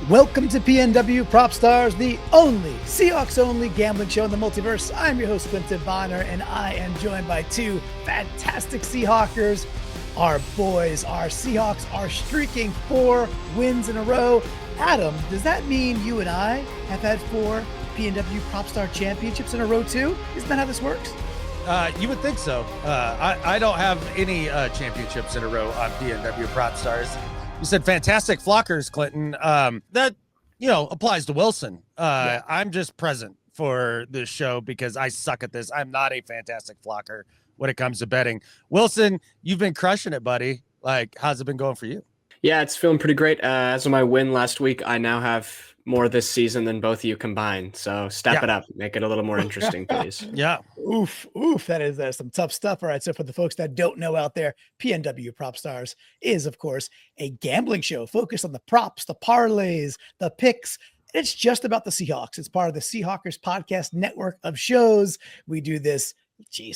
Welcome to PNW Prop Stars, the only Seahawks-only gambling show in the multiverse. I'm your host, Clinton Bonner, and I am joined by two fantastic Seahawkers. Our boys, our Seahawks, are streaking 4 wins in a row. Adam, does that mean you and I have had 4 PNW Prop Star championships in a row too? Isn't that how this works? You would think so. I don't have any championships in a row on PNW Prop Stars. You said fantastic flockers, Clinton. That, applies to Wilson. Yeah. I'm just present for this show because I suck at this. I'm not a fantastic flocker when it comes to betting. Wilson, you've been crushing it, buddy. Like, how's it been going for you? Yeah, it's feeling pretty great. As of my win last week, I now have more this season than both of you combined. So step it up, make it a little more interesting, please. Yeah. Oof. That is some tough stuff. All right. So for the folks that don't know out there, PNW Prop Stars is, of course, a gambling show focused on the props, the parlays, the picks. It's just about the Seahawks. It's part of the Seahawkers podcast network of shows. We do this,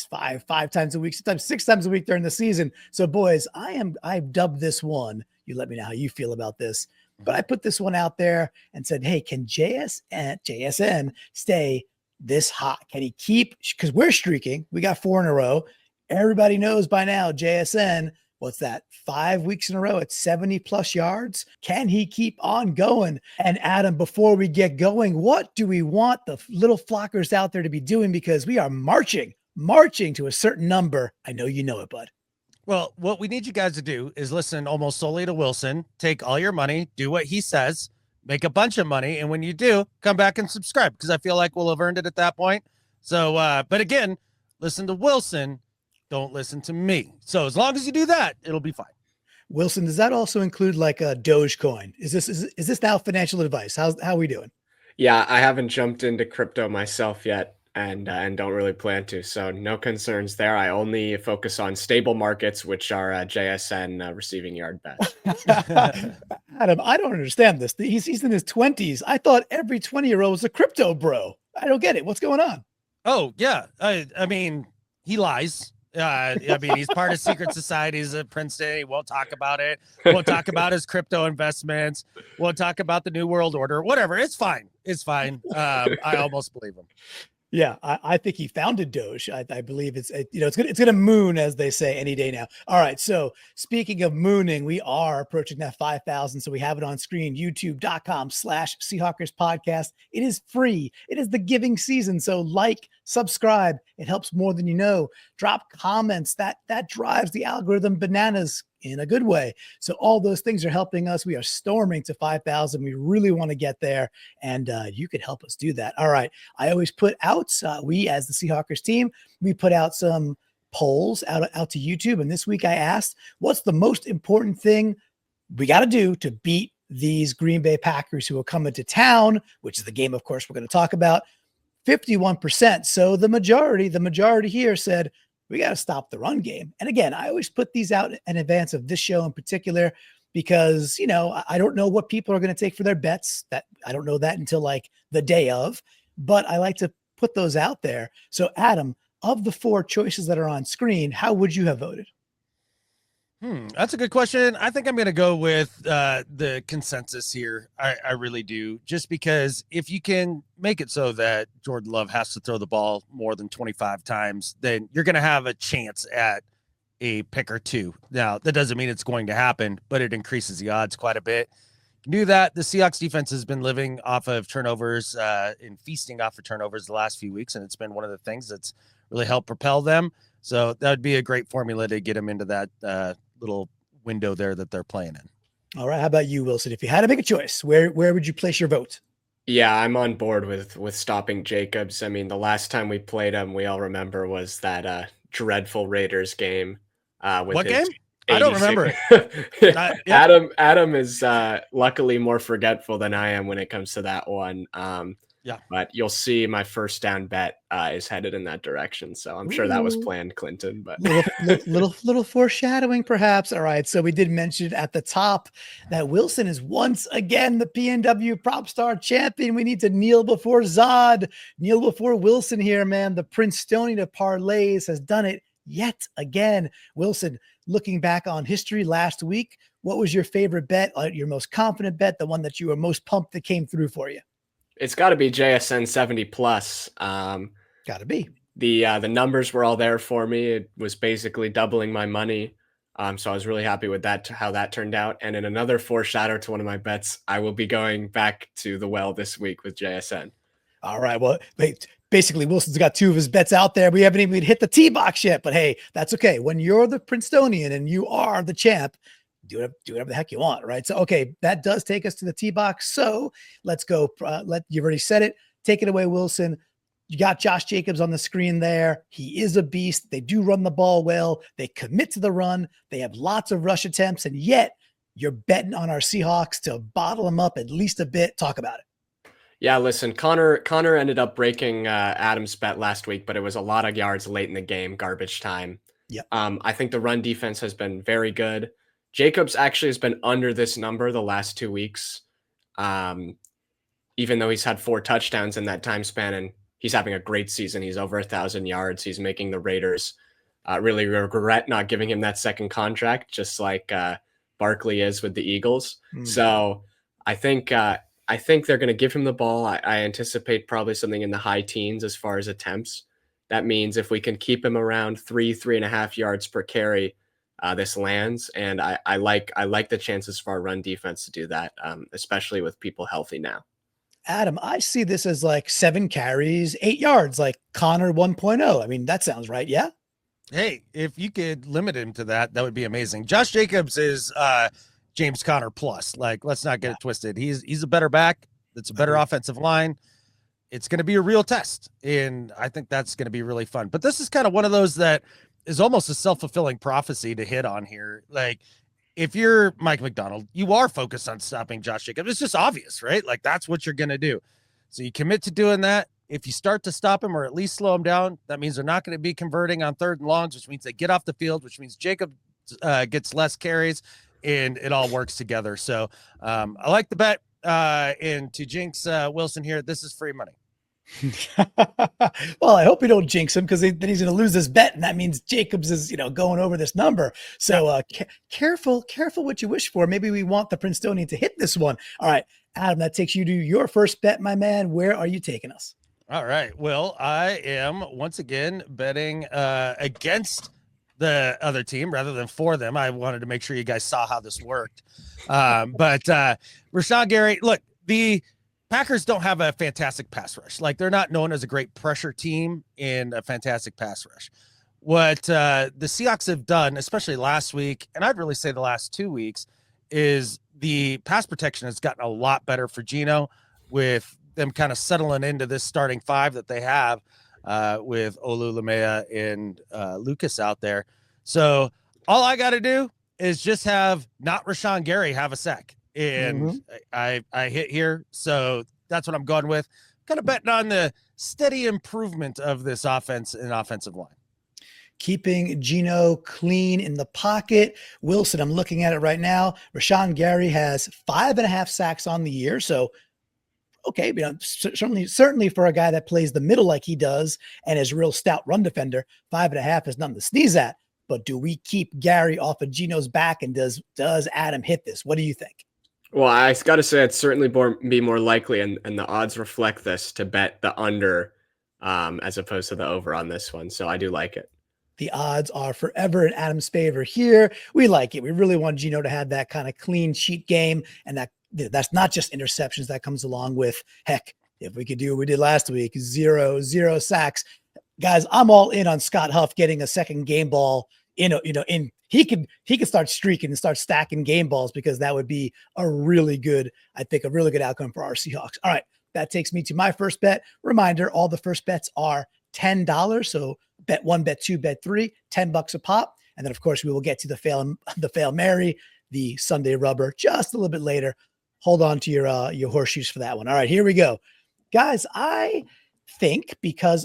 five times a week, sometimes 6 times a week during the season. So boys, I've dubbed this one. You let me know how you feel about this. But I put this one out there and said, hey, can JSN stay this hot? Can he keep, because we're streaking. We got 4 in a row. Everybody knows by now, JSN, what's that? 5 weeks in a row at 70 plus yards. Can he keep on going? And Adam, before we get going, what do we want the little flockers out there to be doing? Because we are marching to a certain number. I know you know it, bud. Well, what we need you guys to do is listen almost solely to Wilson, take all your money, do what he says, make a bunch of money. And when you do, come back and subscribe because I feel like we'll have earned it at that point. So, but again, listen to Wilson. Don't listen to me. So as long as you do that, it'll be fine. Wilson, does that also include like a Dogecoin? Is this now financial advice? How are we doing? Yeah, I haven't jumped into crypto myself yet and don't really plan to. So no concerns there. I only focus on stable markets, which are JSN receiving yard bets. Adam, I don't understand this. He's in his 20s. I thought every 20-year-old was a crypto bro. I don't get it. What's going on? Oh, yeah. I mean, he lies. He's part of secret societies at Princeton. He won't talk about it. Won't talk about his crypto investments. Won't talk about the New World Order. Whatever. It's fine. It's fine. I almost believe him. Yeah, I think he founded Doge. I believe it's gonna moon, as they say, any day now. All right. So speaking of mooning, we are approaching that 5,000. So we have it on screen, youtube.com/Seahawkers podcast. It is free. It is the giving season. So like, subscribe. It helps more than you know. Drop comments. That drives the algorithm bananas in a good way. So all those things are helping us. We are storming to 5,000. We really want to get there, and you could help us do that. All right. I always put out, we as the Seahawkers team, we put out some polls out to YouTube. And this week I asked, what's the most important thing we got to do to beat these Green Bay Packers who are coming to town, which is the game, of course, we're going to talk about. 51%. So the majority here said, we got to stop the run game. And again, I always put these out in advance of this show in particular, because, I don't know what people are going to take for their bets. That I don't know that until like the day of, but I like to put those out there. So Adam, of the 4 choices that are on screen, how would you have voted? That's a good question. I think I'm going to go with the consensus here. I really do. Just because if you can make it so that Jordan Love has to throw the ball more than 25 times, then you're going to have a chance at a pick or 2. Now, that doesn't mean it's going to happen, but it increases the odds quite a bit. You can do that. The Seahawks defense has been living off of turnovers and feasting off of turnovers the last few weeks, and it's been one of the things that's really helped propel them. So that would be a great formula to get them into that little window there that they're playing in. All right. How about you, Wilson? If you had to make a choice, where would you place your vote? Yeah, I'm on board with stopping Jacobs. I mean, the last time we played him, we all remember, was that dreadful Raiders game. With what his game? I don't remember. Adam is luckily more forgetful than I am when it comes to that one. Yeah, but you'll see my first down bet is headed in that direction. So I'm sure that was planned, Clinton. But little foreshadowing, perhaps. All right. So we did mention at the top that Wilson is once again the PNW Prop Star champion. We need to kneel before Zod, kneel before Wilson here, man. The Princetonian of parlays has done it yet again. Wilson, looking back on history last week, what was your favorite bet, your most confident bet, the one that you were most pumped that came through for you? It's got to be JSN 70 plus. Got to be. The numbers were all there for me. It was basically doubling my money. So I was really happy with that, how that turned out. And in another foreshadow to one of my bets, I will be going back to the well this week with JSN. All right. Well, basically, Wilson's got 2 of his bets out there. We haven't even hit the tee box yet, but hey, that's okay. When you're the Princetonian and you are the champ, do whatever the heck you want, right? So, okay, that does take us to the tee box. So let's go. You've already said it. Take it away, Wilson. You got Josh Jacobs on the screen there. He is a beast. They do run the ball well. They commit to the run. They have lots of rush attempts, and yet you're betting on our Seahawks to bottle them up at least a bit. Talk about it. Yeah, listen, Connor ended up breaking Adam's bet last week, but it was a lot of yards late in the game, garbage time. Yep. I think the run defense has been very good. Jacobs actually has been under this number the last 2 weeks, even though he's had 4 touchdowns in that time span, and he's having a great season. He's over 1,000 yards. He's making the Raiders really regret not giving him that second contract, just like Barkley is with the Eagles. So I think they're going to give him the ball. I anticipate probably something in the high teens as far as attempts. That means if we can keep him around 3.5 yards per carry, this lands. And I like the chances for our run defense to do that, especially with people healthy now. Adam, I see this as like 7 carries, 8 yards, like Connor 1.0. I mean, that sounds right. Yeah. Hey, if you could limit him to that, that would be amazing. Josh Jacobs is James Conner plus. Like, let's not get it twisted. He's a better back. It's a better offensive line. It's going to be a real test, and I think that's going to be really fun. But this is kind of one of those that is almost a self-fulfilling prophecy to hit on here. Like, if you're Mike Macdonald, you are focused on stopping Josh Jacobs. It's just obvious, right? Like, that's what you're going to do. So you commit to doing that. If you start to stop him or at least slow him down, that means they're not going to be converting on 3rd and longs, which means they get off the field, which means Jacob gets less carries, and it all works together. So I like the bet. And to jinx Wilson here, this is free money. Well, I hope we don't jinx him, because then he's going to lose this bet, and that means Jacobs is going over this number. So careful what you wish for. Maybe we want the Princetonian to hit this one. All right, Adam, that takes you to your first bet, my man. Where are you taking us? All right. Well, I am once again betting against the other team rather than for them. I wanted to make sure you guys saw how this worked. But Rashawn Gary, look, the Packers don't have a fantastic pass rush. Like, they're not known as a great pressure team in a fantastic pass rush. What the Seahawks have done, especially last week, and I'd really say the last 2 weeks, is the pass protection has gotten a lot better for Geno, with them kind of settling into this starting 5 that they have with Olulemea and Lucas out there. So all I got to do is just have not Rashawn Gary have a sack. And I hit here. So that's what I'm going with. Kind of betting on the steady improvement of this offense and offensive line. Keeping Geno clean in the pocket. Wilson, I'm looking at it right now. Rashawn Gary has 5.5 sacks on the year. So, okay, certainly for a guy that plays the middle like he does and is a real stout run defender, 5.5 is nothing to sneeze at. But do we keep Gary off of Geno's back, and does Adam hit this? What do you think? Well, I got to say, it's certainly be more likely, and the odds reflect this, to bet the under as opposed to the over on this one. So I do like it. The odds are forever in Adam's favor here. We like it. We really want Geno to have that kind of clean sheet game, and that's not just interceptions. That comes along with, heck, if we could do what we did last week, zero sacks. Guys, I'm all in on Scott Huff getting a second game ball. He could start streaking and start stacking game balls, because that would be a really good outcome for our Seahawks. All right, that takes me to my first bet. Reminder, all the first bets are $10. So bet 1, bet 2, bet 3, $10 a pop. And then, of course, we will get to the fail Mary, the Sunday rubber, just a little bit later. Hold on to your horseshoes for that one. All right, here we go. Guys, I think,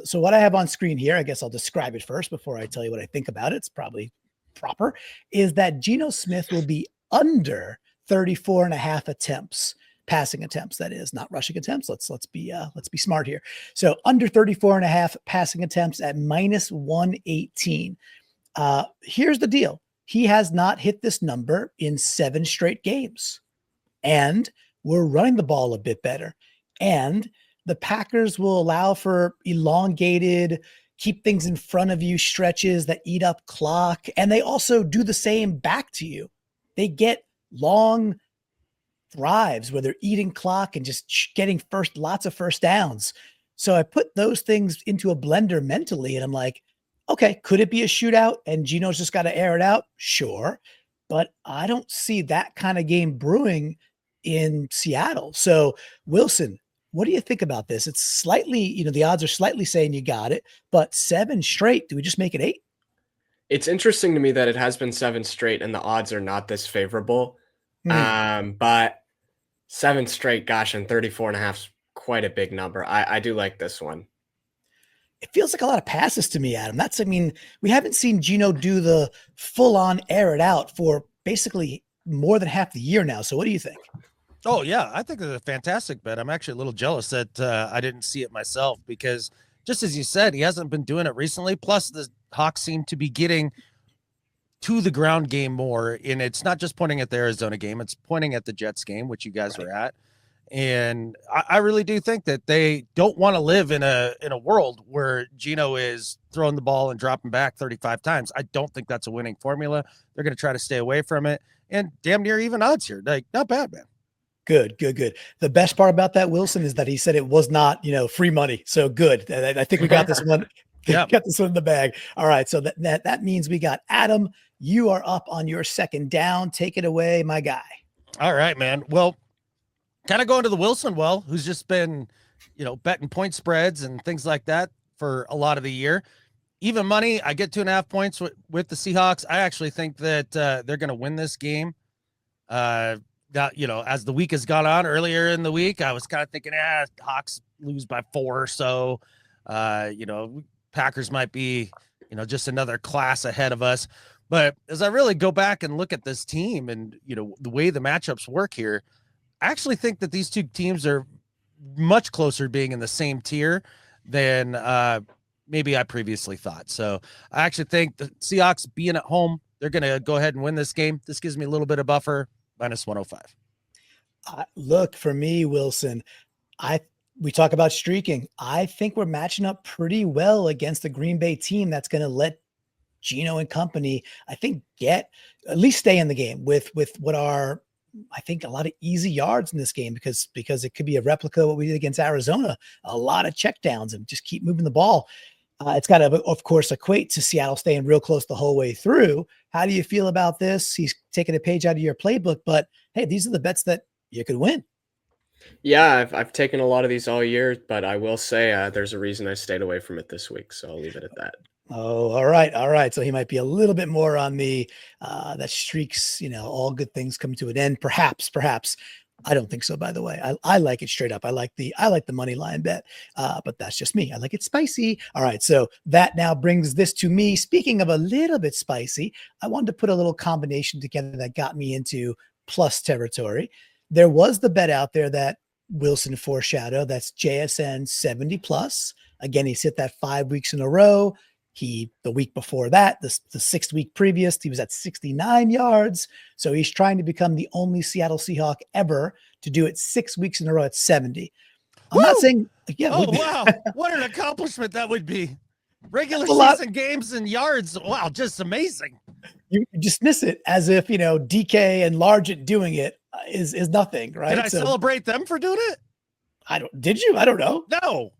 so what I have on screen here, I guess I'll describe it first before I tell you what I think about it. It's probably proper, is that Geno Smith will be under 34.5 attempts, passing attempts, that is, not rushing attempts. Let's be smart here. So under 34.5 passing attempts at -118. Here's the deal. he has not hit this number in 7 straight games. And we're running the ball a bit better. And the Packers will allow for elongated, keep things in front of you stretches that eat up clock. And they also do the same back to you. They get long drives where they're eating clock and just getting lots of first downs. So I put those things into a blender mentally, and I'm like, okay, could it be a shootout and Geno's just got to air it out? Sure. But I don't see that kind of game brewing in Seattle. So Wilson, what do you think about this? It's slightly, the odds are slightly saying you got it, but 7 straight. Do we just make it 8? It's interesting to me that it has been 7 straight and the odds are not this favorable. But 7 straight, gosh, and 34.5 is quite a big number. I do like this one. It feels like a lot of passes to me, Adam. We haven't seen Geno do the full on air it out for basically more than half the year now. So what do you think? Oh yeah, I think it's a fantastic bet. I'm actually a little jealous that I didn't see it myself, because just as you said, he hasn't been doing it recently. Plus the Hawks seem to be getting to the ground game more. And it's not just pointing at the Arizona game, it's pointing at the Jets game, which you guys were at. And I really do think that they don't want to live in a world where Geno is throwing the ball and dropping back 35 times. I don't think that's a winning formula. They're going to try to stay away from it. And damn near even odds here. Like, not bad, man. Good. The best part about that, Wilson, is that he said it was not, free money. So good. I think we got this one. Yeah, got this one in the bag. All right. So that means we got Adam. You are up on your second down. Take it away, my guy. All right, man. Well, kind of going to the Wilson who's just been, betting point spreads and things like that for a lot of the year. Even money, I get 2.5 points with the Seahawks. I actually think that they're going to win this game. As the week has gone on, earlier in the week, I was kind of thinking, Hawks lose by 4 or so. Packers might be, just another class ahead of us. But as I really go back and look at this team and, the way the matchups work here, I actually think that these two teams are much closer to being in the same tier than maybe I previously thought. So I actually think the Seahawks being at home, they're going to go ahead and win this game. This gives me a little bit of buffer, -105. Look, for me, Wilson, we talk about streaking. I think we're matching up pretty well against the Green Bay team that's going to let Geno and company, I think, at least stay in the game with what are, I think, a lot of easy yards in this game because it could be a replica of what we did against Arizona, a lot of checkdowns and just keep moving the ball. It's got to, of course, equate to Seattle staying real close the whole way through. How do you feel about this? He's taking a page out of your playbook, but hey, these are the bets that you could win. Yeah, I've taken a lot of these all year, but I will say there's a reason I stayed away from it this week, so I'll leave it at that. Oh, all right. So he might be a little bit more on the that streaks, all good things come to an end. Perhaps. I don't think so, by the way. I like it straight up. I like the money line bet, but that's just me. I like it spicy. All right, so that now brings this to me. Speaking of a little bit spicy, I wanted to put a little combination together that got me into plus territory. There was the bet out there that Wilson foreshadowed. That's JSN 70 plus. Again, he's hit that 5 weeks in a row. The week before that, the 6th week previous, he was at 69 yards. So he's trying to become the only Seattle Seahawk ever to do it 6 weeks in a row at 70. I'm not saying, wow. What an accomplishment that would be. Regular season games and yards. Wow. Just amazing. You dismiss it as if, DK and Largent doing it is nothing, right? Did I celebrate them for doing it? Did you? I don't know. No.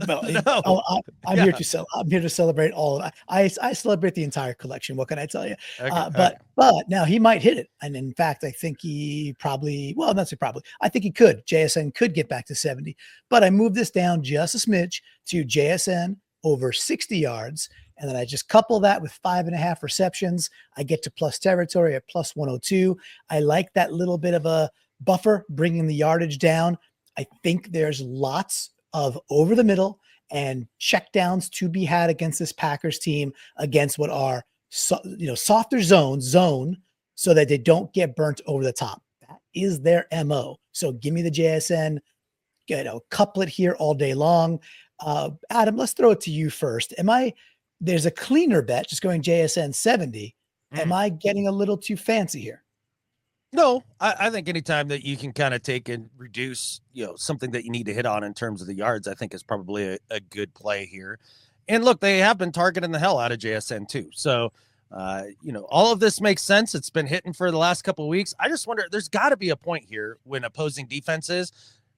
Well, No. I'm here to celebrate all of it. I celebrate the entire collection. What can I tell you? Okay, but now he might hit it. And in fact, I think he probably, well, not so probably, I think he could. JSN could get back to 70, but I moved this down just a smidge to JSN over 60 yards. And then I just couple that with 5.5 receptions. I get to plus territory at plus 102. I like that little bit of a buffer, bringing the yardage down. I think there's lots of over the middle and checkdowns to be had against this Packers team, against what are softer zone, so that they don't get burnt over the top. That is their MO. So give me the JSN, couple it here all day long. Adam, let's throw it to you first. There's a cleaner bet, just going JSN 70, Am I getting a little too fancy here? No, I think anytime that you can kind of take and reduce, something that you need to hit on in terms of the yards, I think is probably a good play here. And look, they have been targeting the hell out of JSN too. So, all of this makes sense. It's been hitting for the last couple of weeks. I just wonder, there's got to be a point here when opposing defenses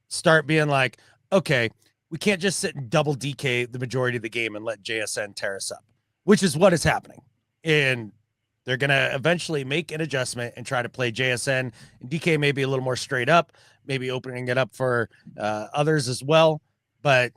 start being like, okay, we can't just sit and double DK the majority of the game and let JSN tear us up, which is what is happening. And they're going to eventually make an adjustment and try to play JSN and DK maybe a little more straight up, maybe opening it up for others as well. But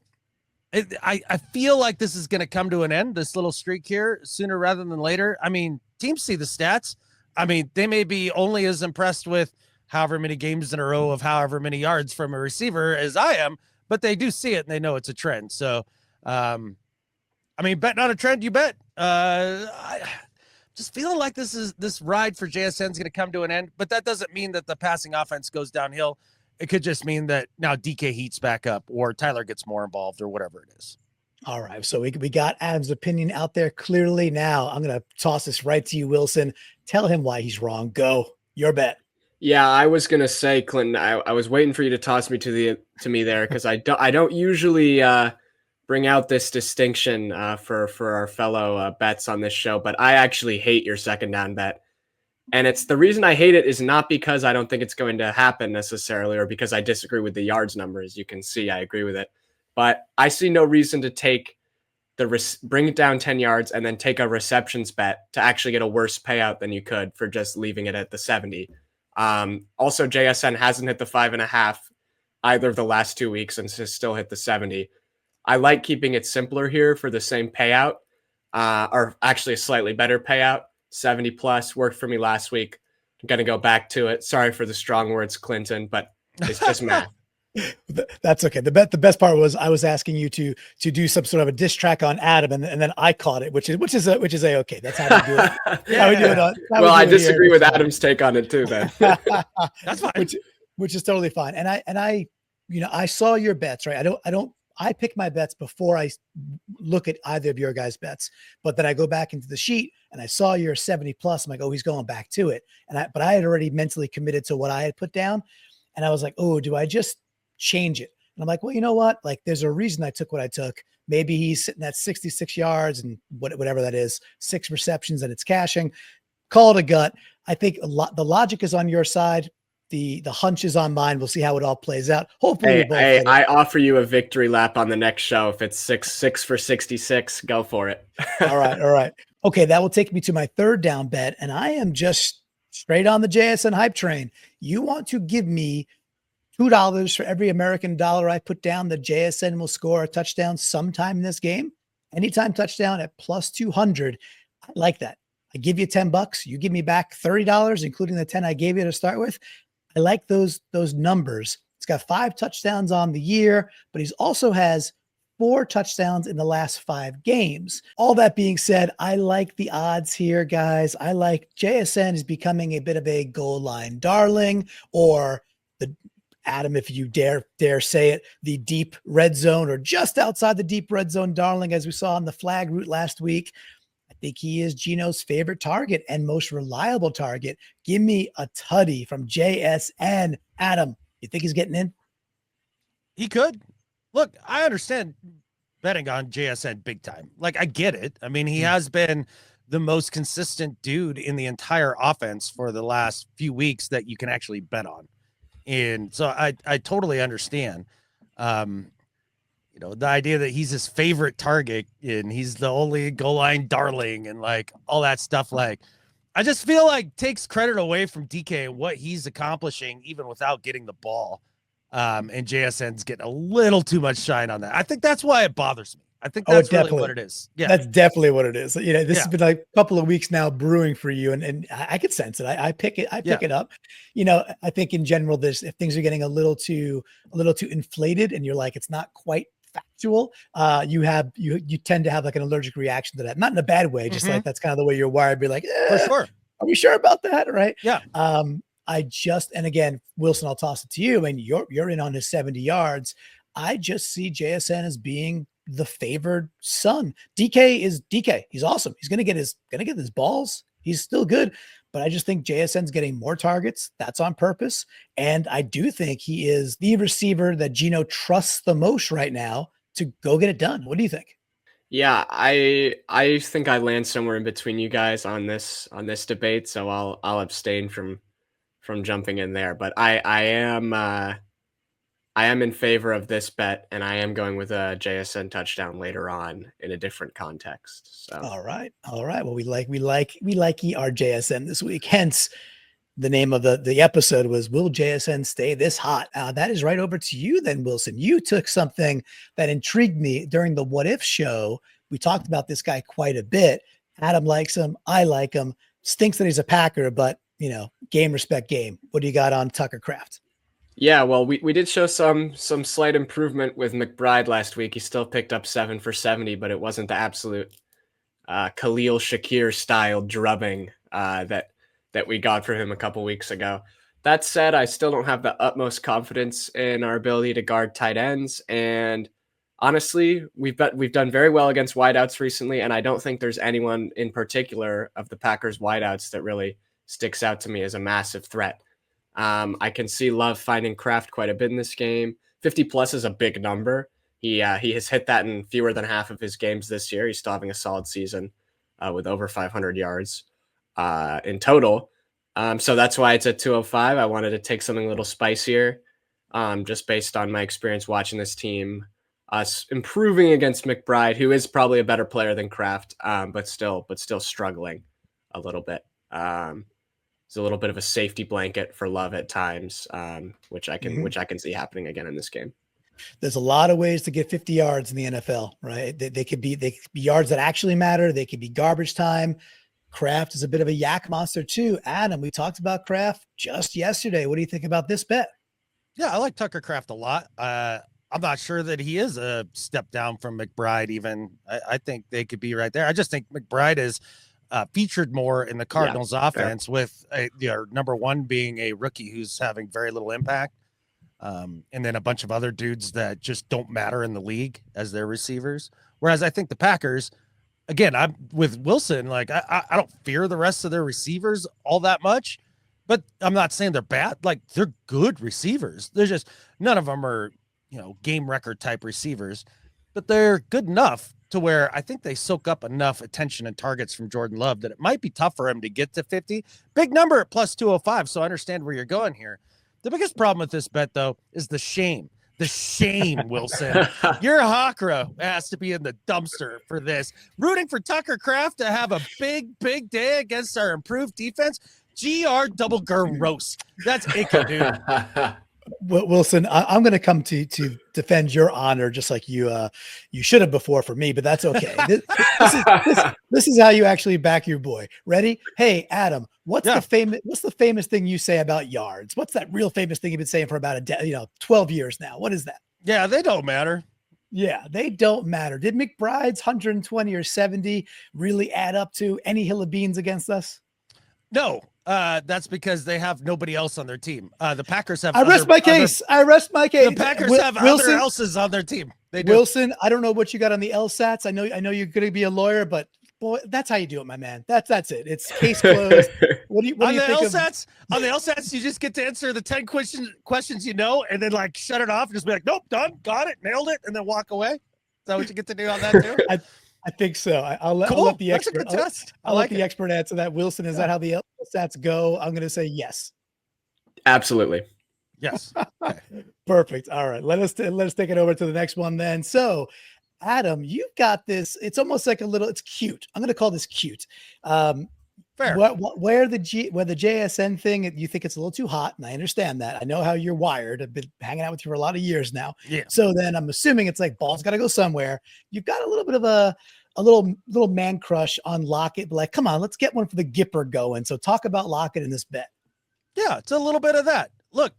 I feel like this is going to come to an end, this little streak here, sooner rather than later. I mean, teams see the stats. I mean, they may be only as impressed with however many games in a row of however many yards from a receiver as I am, but they do see it and they know it's a trend. So, betting on a trend, you bet. I just feeling like this ride for JSN is going to come to an end, but that doesn't mean that the passing offense goes downhill. It could just mean that now DK heats back up or Tyler gets more involved or whatever it is. All right. So we got Adam's opinion out there clearly. Now I'm going to toss this right to you, Wilson. Tell him why he's wrong. Go. Your bet. Yeah, I was gonna say, Clinton. I was waiting for you to toss me to me there because I don't usually bring out this distinction for our fellow bets on this show, but I actually hate your second down bet, and it's the reason I hate it is not because I don't think it's going to happen necessarily, or because I disagree with the yards number. As you can see, I agree with it, but I see no reason to take bring it down 10 yards and then take a receptions bet to actually get a worse payout than you could for just leaving it at the 70. Also, JSN hasn't hit the 5.5 either of the last 2 weeks and has still hit the 70. I like keeping it simpler here for the same payout, or actually a slightly better payout. 70 plus worked for me last week. I'm going to go back to it. Sorry for the strong words, Clinton, but it's just math. That's okay. The best part was I was asking you to do some sort of a diss track on Adam, and then I caught it, which is a okay. That's how we do it. How we do it. I disagree with Adam's take on it too. Then that's fine. Which is totally fine. And I saw your bets, right? I pick my bets before I look at either of your guys' bets, but then I go back into the sheet and I saw your 70 plus. I'm like, oh, he's going back to it. But I had already mentally committed to what I had put down, and I was like, oh, do I just change it? And I'm like, well, you know what? Like, there's a reason I took what I took. Maybe he's sitting at 66 yards and whatever that is, 6 receptions, and it's cashing. Call it a gut. I think the logic is on your side. The hunch is on mine. We'll see how it all plays out. Hopefully, I offer you a victory lap on the next show. If it's 6 for 66, go for it. All right. Okay, that will take me to my third down bet, and I am just straight on the JSN hype train. You want to give me $2 for every American dollar I put down that JSN will score a touchdown sometime in this game? Anytime touchdown at plus 200. I like that. I give you $10. You give me back $30, including the 10 I gave you to start with. I like those numbers. He's got 5 touchdowns on the year, but he's also has 4 touchdowns in the last 5 games. All that being said, I like the odds here, guys. I like JSN is becoming a bit of a goal line darling, or Adam, if you dare say it, the deep red zone, or just outside the deep red zone darling, as we saw on the flag route last week. I think he is Geno's favorite target and most reliable target. Give me a tutty from JSN. Adam, you think he's getting in? He could. Look, I understand betting on JSN big time. Like, I get it. I mean, he has been the most consistent dude in the entire offense for the last few weeks that you can actually bet on. And so I totally understand, the idea that he's his favorite target and he's the only goal line darling and like all that stuff. Like, I just feel like takes credit away from DK and what he's accomplishing even without getting the ball. And JSN's getting a little too much shine on that. I think that's why it bothers me. I think that's really what it is. Yeah, that's definitely what it is. This has been like a couple of weeks now brewing for you, and I could sense it. I pick it up. I think in general, if things are getting a little too inflated, and you're like, it's not quite factual, you tend to have like an allergic reaction to that. Not in a bad way, just like that's kind of the way you're wired. Be like, for sure. Are we sure about that? Right? Yeah. And again, Wilson, I'll toss it to you. I mean, you're in on his 70 yards. I just see JSN as being the favored son. DK is DK. He's awesome. He's gonna get his balls. He's still good, but I just think JSN's getting more targets. That's on purpose. And I do think he is the receiver that Geno trusts the most right now to go get it done. What do you think? Yeah, I think I land somewhere in between you guys on this debate, so I'll abstain from jumping in there. But I am in favor of this bet, and I am going with a JSN touchdown later on in a different context. So All right. Well, we like our JSN this week. Hence, the name of the episode was "Will JSN stay this hot?" That is right over to you then, Wilson. You took something that intrigued me during the What If show. We talked about this guy quite a bit. Adam likes him. I like him. Stinks that he's a Packer, but game respect game. What do you got on Tucker Kraft? yeah, well, we did show some slight improvement with McBride last week. He still picked up 7 for 70, but it wasn't the absolute Khalil Shakir style drubbing that we got from him a couple weeks ago. That said, I still don't have the utmost confidence in our ability to guard tight ends, and honestly, we've done very well against wideouts recently, and I don't think there's anyone in particular of the Packers wideouts that really sticks out to me as a massive threat. I can see Love finding Kraft quite a bit in this game. 50 plus is a big number. He has hit that in fewer than half of his games this year. He's still having a solid season with over 500 yards in total. So that's why it's at 205. I wanted to take something a little spicier, just based on my experience watching this team, us improving against McBride, who is probably a better player than Kraft, but still struggling a little bit. It's a little bit of a safety blanket for Love at times, which I can see happening again in this game. There's a lot of ways to get 50 yards in the NFL, right? They could be yards that actually matter. They could be garbage time. Kraft is a bit of a yak monster too. Adam, we talked about Kraft just yesterday. What do you think about this bet? Yeah, I like Tucker Kraft a lot. I'm not sure that he is a step down from McBride even. I think they could be right there. I just think McBride is featured more in the Cardinals offense, with their number one being a rookie who's having very little impact. And then a bunch of other dudes that just don't matter in the league as their receivers. Whereas I think the Packers, again, I'm with Wilson. Like I don't fear the rest of their receivers all that much, but I'm not saying they're bad. Like they're good receivers. They're just, none of them are, game record type receivers, but they're good enough to where I think they soak up enough attention and targets from Jordan Love that it might be tough for him to get to 50. Big number at plus 205. So I understand where you're going here. The biggest problem with this bet, though, is the shame. The shame, Wilson. Your Hakra has to be in the dumpster for this. Rooting for Tucker Kraft to have a big, big day against our improved defense. GR double gross. That's icky, dude. Wilson, I'm going to come to defend your honor, just like you should have before for me, but that's okay. This is how you actually back your boy. Ready? Hey, Adam, what's the famous thing you say about yards? What's that real famous thing you've been saying for about 12 years now? What is that? Yeah, they don't matter. Yeah, they don't matter. Did McBride's 120 or 70 really add up to any hill of beans against us? No. That's because they have nobody else on their team. The Packers have. I rest my case. The Packers have Wilson, other else's on their team. They do. Wilson, I don't know what you got on the LSATs. I know you're going to be a lawyer, but boy, that's how you do it, my man. That's it. It's case closed. What do you think LSATs? On the LSATs, you just get to answer the 10 questions and then like shut it off and just be like, nope, done, got it, nailed it, and then walk away. Is that what you get to do on that too? I think so. I'll let the expert. I'll let the expert answer that. Wilson, is that how the stats go? I'm going to say yes. Absolutely. Yes. Okay. Perfect. All right. Let us take it over to the next one then. So, Adam, you've got this. It's almost like it's cute. I'm going to call this cute. Fair. Where the JSN thing, you think it's a little too hot, and I understand that. I know how you're wired. I've been hanging out with you for a lot of years now. Yeah. So then I'm assuming it's like ball's got to go somewhere. You've got a little bit of a little man crush on Lockett. Like, come on, let's get one for the Gipper going. So talk about Lockett in this bet. Yeah, it's a little bit of that. Look,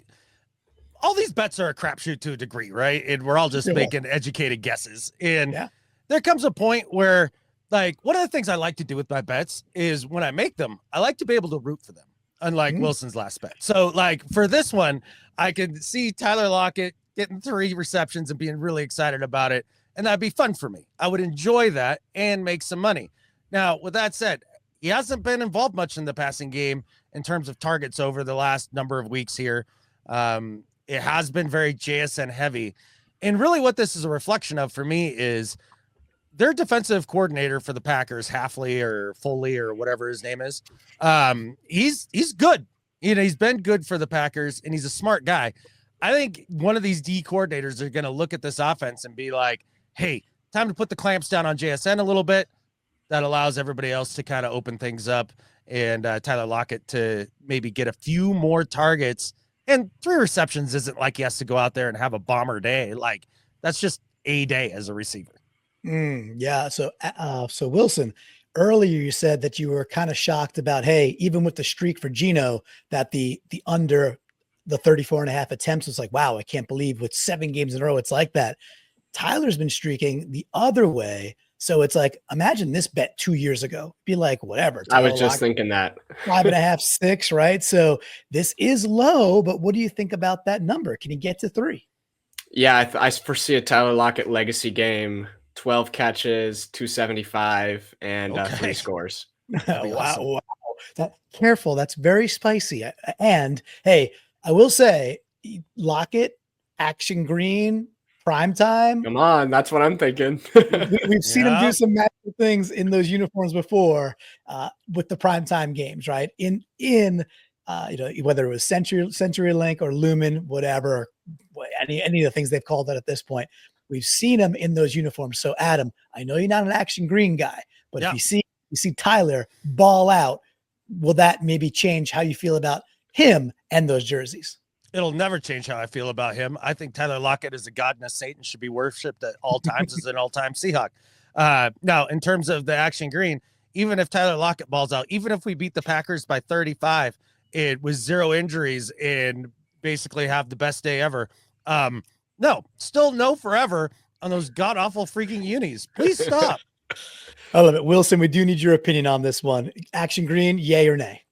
all these bets are a crapshoot to a degree, right? And we're all just making educated guesses. And there comes a point where, like, one of the things I like to do with my bets is when I make them, I like to be able to root for them, unlike Wilson's last bet. So, like, for this one, I can see Tyler Lockett getting 3 receptions and being really excited about it. And that'd be fun for me. I would enjoy that and make some money. Now, with that said, he hasn't been involved much in the passing game in terms of targets over the last number of weeks here. It has been very JSN heavy. And really what this is a reflection of for me is their defensive coordinator for the Packers, Halfley or Foley or whatever his name is. He's good. He's been good for the Packers, and he's a smart guy. I think one of these D coordinators are going to look at this offense and be like, hey, time to put the clamps down on JSN a little bit. That allows everybody else to kind of open things up, and Tyler Lockett to maybe get a few more targets. And 3 receptions isn't like he has to go out there and have a bomber day. Like, that's just a day as a receiver. Yeah. So Wilson, earlier you said that you were kind of shocked about, hey, even with the streak for Geno, that the under the 34.5 attempts was like, wow, I can't believe with 7 games in a row it's like that. Tyler's been streaking the other way. So it's like, imagine this bet 2 years ago. Be like, whatever. I was just thinking that 5.5, 6, right? So this is low, but what do you think about that number? Can he get to 3? Yeah, I foresee a Tyler Lockett legacy game, 12 catches, 275, and 3 scores. Wow. Careful. That's very spicy. And hey, I will say, Lockett, action green, prime time. Come on, that's what I'm thinking. We've seen him do some magical things in those uniforms before with the prime time games, right? In whether it was CenturyLink or Lumen, whatever, any of the things they've called it at this point, we've seen him in those uniforms. So Adam, I know you're not an action green guy, but if you see Tyler ball out, will that maybe change how you feel about him and those jerseys? It'll never change how I feel about him. I think Tyler Lockett is a god and a Satan, should be worshipped at all times as an all-time Seahawk. Now, in terms of the action green, even if Tyler Lockett balls out, even if we beat the Packers by 35, it was 0 injuries and basically have the best day ever. Still no forever on those god-awful freaking unis. Please stop. I love it. Wilson, we do need your opinion on this one. Action green, yay or nay?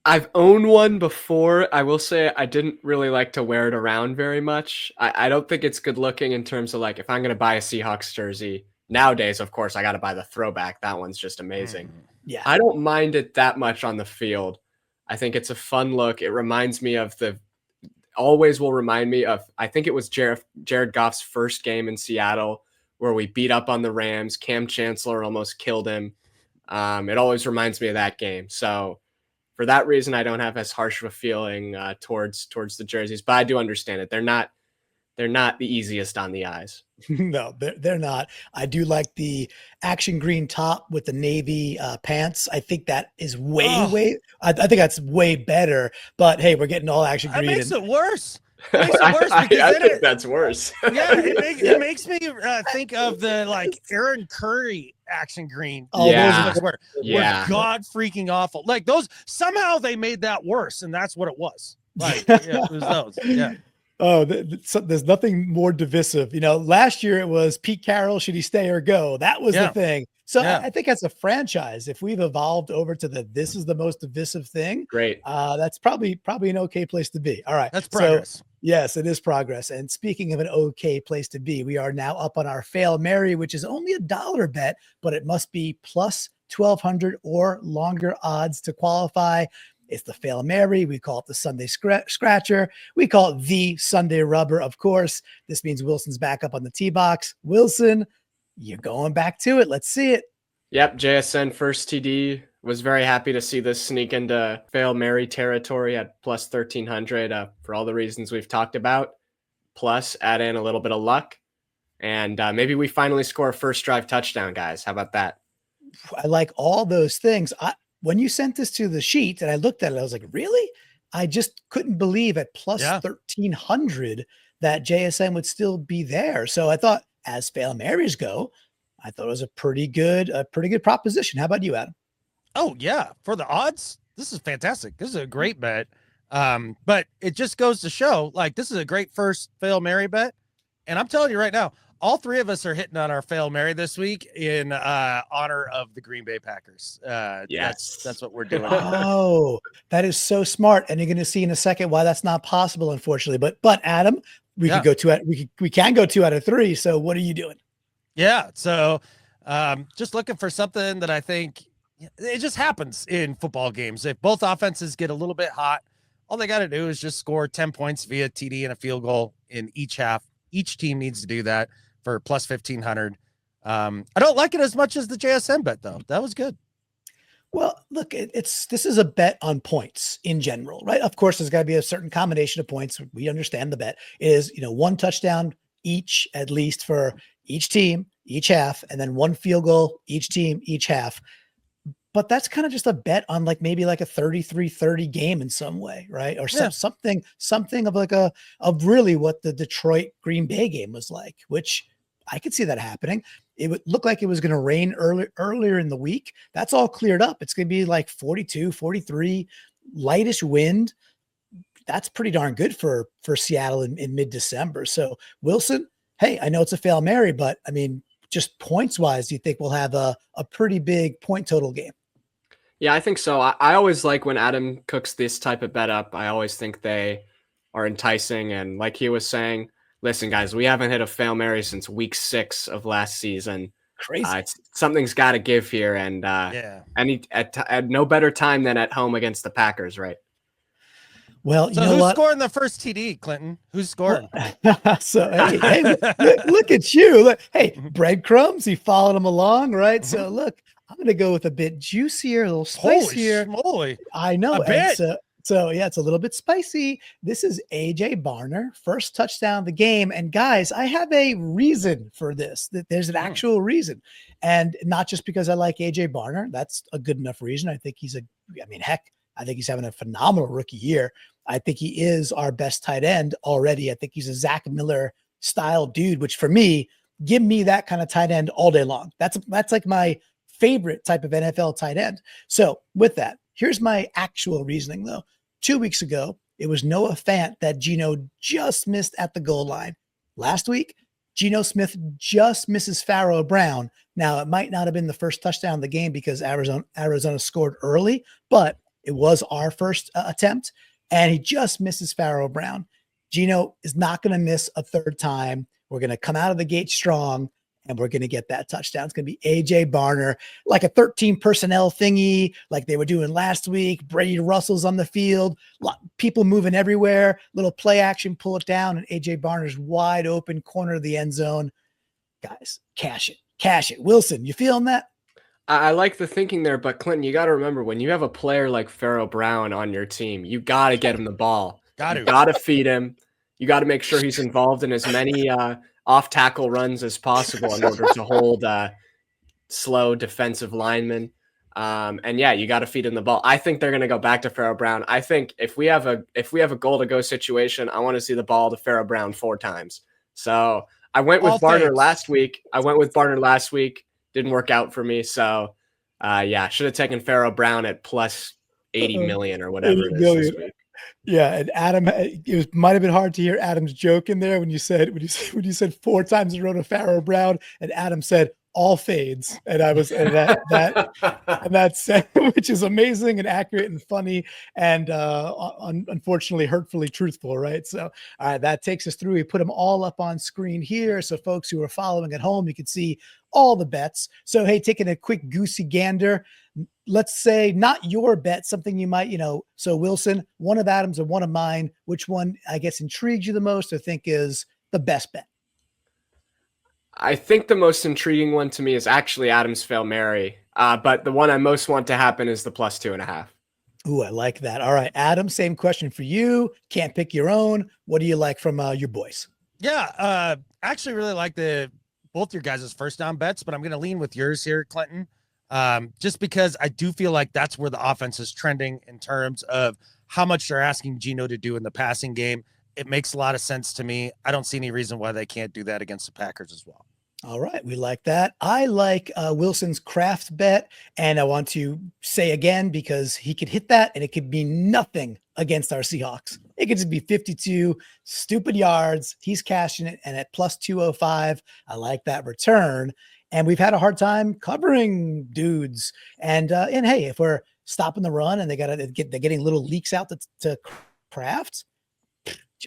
I've owned one before. I will say I didn't really like to wear it around very much. I don't think it's good looking in terms of like if I'm going to buy a Seahawks jersey. Nowadays, of course, I got to buy the throwback. That one's just amazing. Yeah. I don't mind it that much on the field. I think it's a fun look. It reminds me of always will remind me of, I think it was Jared Goff's first game in Seattle where we beat up on the Rams. Cam Chancellor almost killed him. It always reminds me of that game. So for that reason, I don't have as harsh of a feeling towards the jerseys, but I do understand it. They're not the easiest on the eyes. No, they're not. I do like the action green top with the navy pants. I think that is way. I think that's way better. But hey, we're getting all action green. That makes it worse. It makes it worse because I think that's worse. Yeah, it makes me think of the like Aaron Curry action green. Oh, yeah. those were god freaking awful. Like those somehow they made that worse, and that's what it was. Like it was those. Yeah. Oh, there's nothing more divisive. Last year it was Pete Carroll, should he stay or go? That was the thing. So I think as a franchise, if we've evolved over to this is the most divisive thing, great. That's probably an okay place to be. All right. That's progress. So, yes, it is progress. And speaking of an okay place to be, we are now up on our Fail Mary, which is only $1 bet, but it must be plus 1,200 or longer odds to qualify. It's the Fail Mary. We call it the Sunday Scratcher. We call it the Sunday Rubber, of course. This means Wilson's back up on the tee box. Wilson, you're going back to it. Let's see it. Yep, JSN first TD. Was very happy to see this sneak into Fail Mary territory at plus 1,300 for all the reasons we've talked about. Plus, add in a little bit of luck. And maybe we finally score a first drive touchdown, guys. How about that? I like all those things. When you sent this to the sheet and I looked at it, I was like, really? I just couldn't believe at plus 1,300 that JSN would still be there. So I thought, as Fail Marys go, I thought it was a pretty good proposition. How about you, Adam? Oh yeah. For the odds, this is fantastic. This is a great bet. But it just goes to show like, this is a great first Fail Mary bet. And I'm telling you right now, all 3 of us are hitting on our Fail Mary this week in honor of the Green Bay Packers. Yes. That's what we're doing. Oh, that is so smart. And you're going to see in a second why that's not possible, unfortunately. But Adam, we can go 2 out of 3. So what are you doing? Yeah. So just looking for something that I think It just happens in football games. If both offenses get a little bit hot, all they got to do is just score 10 points via TD and a field goal in each half. Each team needs to do that for plus 1,500. I don't like it as much as the JSN bet, though. That was good. Well, look, this is a bet on points in general, right? Of course, there's got to be a certain combination of points. We understand the bet is, one touchdown each, at least for each team, each half, and then one field goal each team, each half. But that's kind of just a bet on maybe a 33-30 game in some way, right? Or something of of really what the Detroit Green Bay game was like, which I could see that happening. It would look like it was going to rain earlier in the week. That's all cleared up. It's going to be 42, 43, lightish wind. That's pretty darn good for Seattle in mid-December. So Wilson, hey, I know it's a Fail Mary, but I mean, just points wise, do you think we'll have a pretty big point total game? Yeah, I think so. I always like when Adam cooks this type of bet up. I always think they are enticing. And like he was saying, listen, guys, we haven't hit a Fail Mary since week 6 of last season. Crazy. Something's got to give here. And at no better time than at home against the Packers, right? Well, you so know who's what? scoring the first TD, Clinton? Who's scoring? So, hey, look at you. Look, hey, breadcrumbs. He followed him along, right? So, look, I'm going to go with a bit juicier, a little spicier. Holy, I know. A bit. So, yeah, it's a little bit spicy. This is AJ Barner, first touchdown of the game. And guys, I have a reason for this. That there's an actual reason. And not just because I like AJ Barner. That's a good enough reason. I think I think he's having a phenomenal rookie year. I think he is our best tight end already. I think he's a Zach Miller style dude, which for me, give me that kind of tight end all day long. That's like my favorite type of NFL tight end. So with that, here's my actual reasoning though. 2 weeks ago, it was Noah Fant that Geno just missed at the goal line. Last week, Geno Smith just misses Pharaoh Brown. Now, it might not have been the first touchdown of the game because Arizona scored early, but it was our first attempt, and he just misses Pharaoh Brown. Geno is not going to miss a third time. We're going to come out of the gate strong, and we're going to get that touchdown. It's going to be AJ Barner, like a 13 personnel thingy, like they were doing last week. Brady Russell's on the field, people moving everywhere, little play action, pull it down, and AJ Barner's wide open corner of the end zone. Guys, cash it. Wilson, you feeling that? I like the thinking there, but Clinton, you got to remember when you have a player like Pharaoh Brown on your team, you got to get him the ball. You got to feed him. You got to make sure he's involved in as many off tackle runs as possible in order to hold slow defensive linemen. And yeah, you got to feed him the ball. I think they're going to go back to Pharaoh Brown. I think if we have a goal to go situation, I want to see the ball to Pharaoh Brown 4 times. So I went with Barner last week. Didn't work out for me. So, should have taken Pharaoh Brown at plus 80 million or whatever it is this week. Yeah, and Adam, might have been hard to hear Adam's joke in there when you said 4 times in a row to Pharaoh Brown, and Adam said all fades, and I was and that's which is amazing and accurate and funny and unfortunately hurtfully truthful, right? So that takes us through. We put them all up on screen here, so folks who are following at home, you can see all the bets. So hey, taking a quick goosey gander, let's say not your bet, something you might, so Wilson, one of Adam's or one of mine, which one I guess intrigues you the most or think is the best bet? I think the most intriguing one to me is actually Adam's Fail Mary. But the one I most want to happen is the plus 2.5. Ooh, I like that. All right, Adam, same question for you. Can't pick your own. What do you like from your boys? Yeah, I actually really like both your guys' first down bets, but I'm going to lean with yours here, Clinton. Just because I do feel like that's where the offense is trending in terms of how much they're asking Geno to do in the passing game. It makes a lot of sense to me. I don't see any reason why they can't do that against the Packers as well. All right. We like that. I like Wilson's Kraft bet. And I want to say again, because he could hit that and it could be nothing against our Seahawks. It could just be 52 stupid yards. He's cashing it. And at plus 205, I like that return. And we've had a hard time covering dudes. And hey, if we're stopping the run and they're getting little leaks out to Kraft,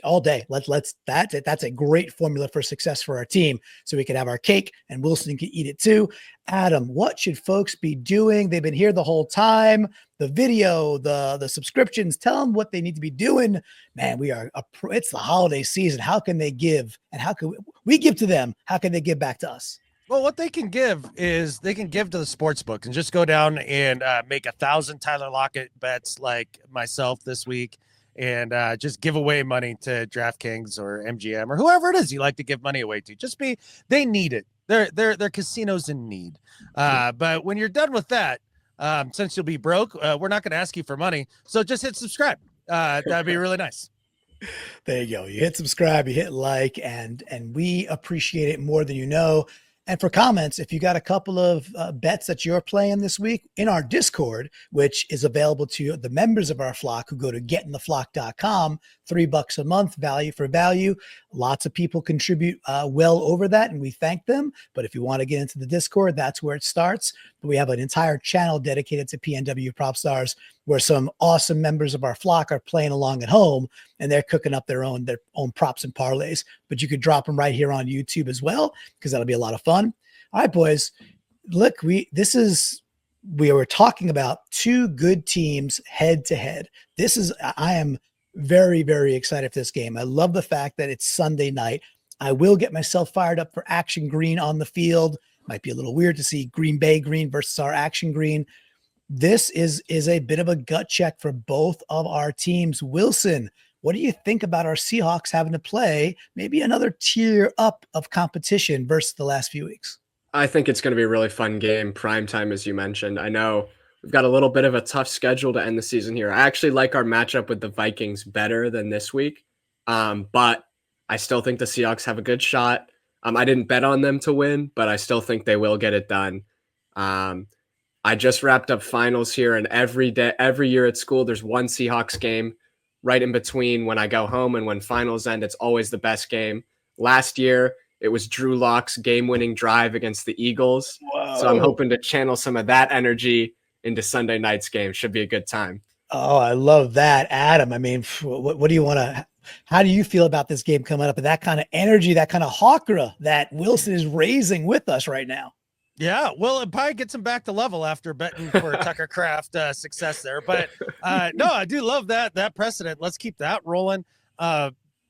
all day. That's a great formula for success for our team. So we can have our cake and Wilson can eat it too. Adam, what should folks be doing? They've been here the whole time. The video, the subscriptions, tell them what they need to be doing. Man, it's the holiday season. How can they give? And how can we give to them? How can they give back to us? Well, what they can give is they can give to the sports book and just go down and make 1,000 Tyler Lockett bets like myself this week, and just give away money to DraftKings or MGM or whoever it is you like to give money away to. They need it. They're casinos in need. But when you're done with that, since you'll be broke, we're not going to ask you for money. So just hit subscribe. That'd be really nice. There you go. You hit subscribe, you hit like, and we appreciate it more than you know. And for comments, if you got a couple of bets that you're playing this week in our Discord, which is available to the members of our flock who go to getintheflock.com, $3 a month, value for value. Lots of people contribute well over that, and we thank them. But if you want to get into the Discord, that's where it starts. But we have an entire channel dedicated to PNW Prop Stars, where some awesome members of our flock are playing along at home, and they're cooking up their own props and parlays. But you could drop them right here on YouTube as well, because that'll be a lot of fun. All right, boys. Look, we were talking about two good teams head to head. I am very, very excited for this game. I love the fact that it's Sunday night. I will get myself fired up for Action Green on the field. Might be a little weird to see Green Bay Green versus our Action Green. This is a bit of a gut check for both of our teams. Wilson, what do you think about our Seahawks having to play maybe another tier up of competition versus the last few weeks? I think it's going to be a really fun game. Prime time, as you mentioned. I know we've got a little bit of a tough schedule to end the season here. I actually like our matchup with the Vikings better than this week. But I still think the Seahawks have a good shot. I didn't bet on them to win, but I still think they will get it done. I just wrapped up finals here, and every year at school, there's one Seahawks game right in between when I go home and when finals end. It's always the best game. Last year, it was Drew Lock's game-winning drive against the Eagles. Whoa. So I'm hoping to channel some of that energy into Sunday night's game. Should be a good time. Oh, I love that, Adam. I mean, what do you want to? How do you feel about this game coming up? And that kind of energy, that kind of hawkra that Wilson is raising with us right now. Yeah, well, it probably gets him back to level after betting for Tucker Kraft success there. But no, I do love that precedent. Let's keep that rolling.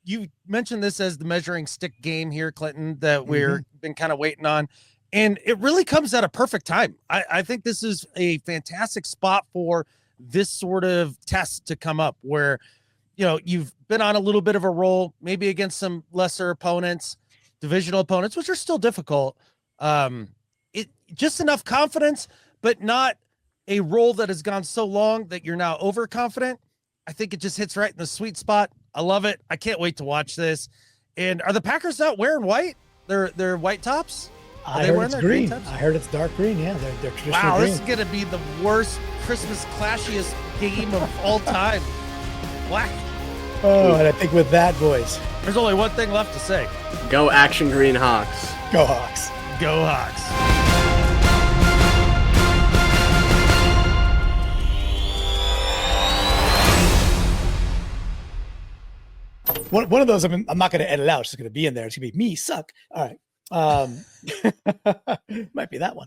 You mentioned this as the measuring stick game here, Clinton, that we're been kind of waiting on. And it really comes at a perfect time. I think this is a fantastic spot for this sort of test to come up where, you've been on a little bit of a roll, maybe against some lesser opponents, divisional opponents, which are still difficult. Just enough confidence, but not a role that has gone so long that you're now overconfident. I think it just hits right in the sweet spot. I love it. I can't wait to watch this. And are the Packers not wearing white? They're white tops? I heard it's green. I heard it's dark green. Yeah, they're traditional wow, green. This is going to be the worst Christmas clashiest game of all time. Black. Oh, and I think with that, boys, there's only one thing left to say. Go Action Green Hawks. Go Hawks. Go Hawks. One of those I'm not going to edit out. It's just going to be in there. It's going to be me suck. All right. Might be that one.